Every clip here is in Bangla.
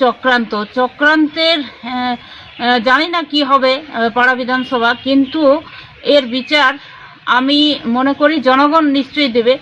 চক্রান্তের জানি না কি হবে পাড়া বিধানসভা, কিন্তু এর বিচার আমি মনে করি জনগণ নিশ্চয়ই দেবে।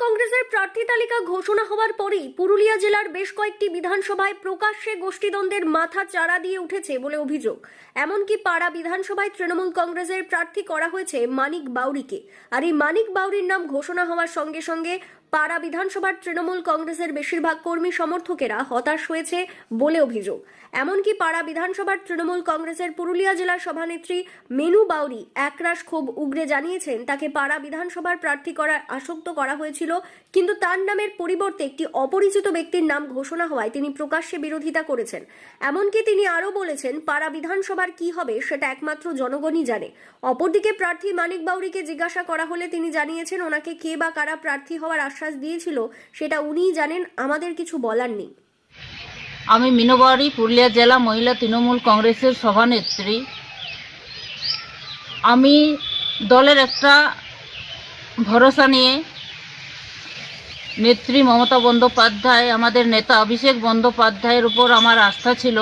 কংগ্রেসের প্রার্থী তালিকা ঘোষণা হওয়ার পরেই পুরুলিয়া জেলার বেশ কয়েকটি বিধানসভায় প্রকাশ্যে গোষ্ঠীদ্বন্দ্বের মাথা চাড়া দিয়ে উঠেছে বলে অভিযোগ। এমনকি পাড়া বিধানসভায় তৃণমূল কংগ্রেসের প্রার্থী করা হয়েছে মানিক বাউরিকে, আর এই মানিক বাউরির নাম ঘোষণা হওয়ার সঙ্গে সঙ্গে পাড়া বিধানসভার তৃণমূল কংগ্রেসের বেশিরভাগ কর্মী সমর্থকেরা হতাশ হয়েছে বলে অভিযোগ। এমনকি পাড়া বিধানসভার তৃণমূল কংগ্রেসের পুরুলিয়া জেলার সভানেত্রী মিনু বাউরি একরাশ ক্ষোভ উগরে জানিয়েছেন তাকে পাড়া বিধানসভার প্রার্থী করার আসক্ত করা হয়েছিল, কিন্তু তার নামের পরিবর্তে একটি অপরিচিত ব্যক্তির নাম ঘোষণা হওয়ায় তিনি প্রকাশ্যে বিরোধিতা করেছেন। এমনকি তিনি আরও বলেছেন পাড়া বিধানসভার কি হবে সেটা একমাত্র জনগণই জানে। অপরদিকে প্রার্থী মানিক বাউরিকে জিজ্ঞাসা করা হলে তিনি জানিয়েছেন ওনাকে কে বা কারা প্রার্থী হওয়ার আশ্বাস দিয়েছিল সেটা উনিই জানেন, আমাদের কিছু বলার নেই। আমি মিনু বাউরি, পুরুলিয়া জেলা মহিলা তৃণমূল কংগ্রেসের সভানেত্রী। আমি দলের একটা ভরসা নিয়ে নেত্রী মমতা বন্দ্যোপাধ্যায়, আমাদের নেতা অভিষেক বন্দ্যোপাধ্যায়ের উপর আমার আস্থা ছিল।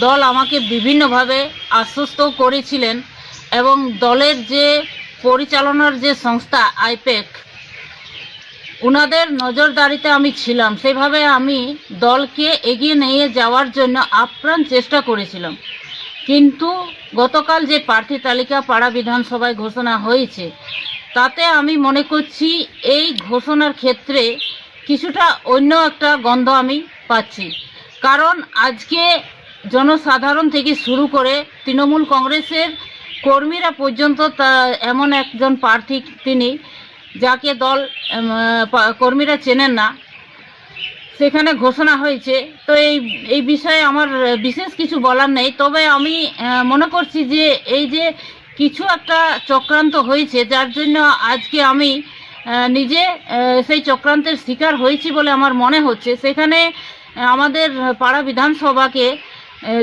দল আমাকে বিভিন্নভাবে আশ্বস্ত করেছিলেন এবং দলের যে পরিচালনার যে সংস্থা আইপ্যাক, ওনাদের নজরদারিতে আমি ছিলাম। সেভাবে আমি দলকে এগিয়ে নিয়ে যাওয়ার জন্য আপ্রাণ চেষ্টা করেছিলাম। কিন্তু গতকাল যে প্রার্থী তালিকা পাড়া বিধানসভায় ঘোষণা হয়েছে, তাতে আমি মনে করছি এই ঘোষণার ক্ষেত্রে কিছুটা অন্য একটা গন্ধ আমি পাচ্ছি। কারণ আজকে জনসাধারণ থেকে শুরু করে তৃণমূল কংগ্রেসের কর্মীরা পর্যন্ত এমন একজন প্রার্থী তিনি যাকে দল কর্মীরা চেনেন না, সেখানে ঘোষণা হয়েছে। তো এই বিষয়ে আমার বিশেষ কিছু বলার নেই। তবে আমি মনে করছি যে এই যে কিছু একটা চক্রান্ত হয়েছে, যার জন্য আজকে আমি নিজে সেই চক্রান্তের শিকার হয়েছি বলে আমার মনে হচ্ছে। সেখানে আমাদের পাড়া বিধানসভাকে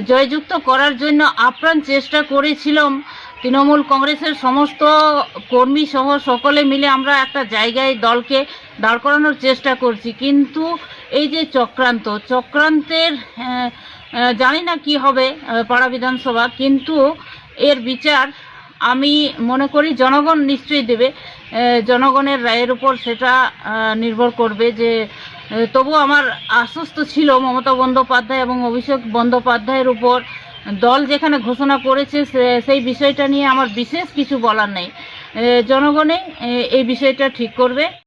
জয়যুক্ত করার জন্য আপ্রাণ চেষ্টা করেছিলাম। তৃণমূল কংগ্রেসের সমস্ত কর্মী সহ সকলে মিলে আমরা একটা জায়গায় দলকে দাঁড় করানোর চেষ্টা করছি, কিন্তু এই যে চক্রান্তের জানি না কি হবে পাড়া বিধানসভা, কিন্তু এর বিচার আমি মনে করি জনগণ নিশ্চয়ই দেবে। জনগণের রায়ের উপর সেটা নির্ভর করবে। যে তবু আমার আশ্বস্ত ছিল মমতা বন্দ্যোপাধ্যায় এবং অভিষেক বন্দ্যোপাধ্যায়ের উপর। দল যেখানে ঘোষণা করেছে সেই বিষয়টা নিয়ে আমার বিশেষ কিছু বলার নেই। জনগণে এই বিষয়টা ঠিক করবে।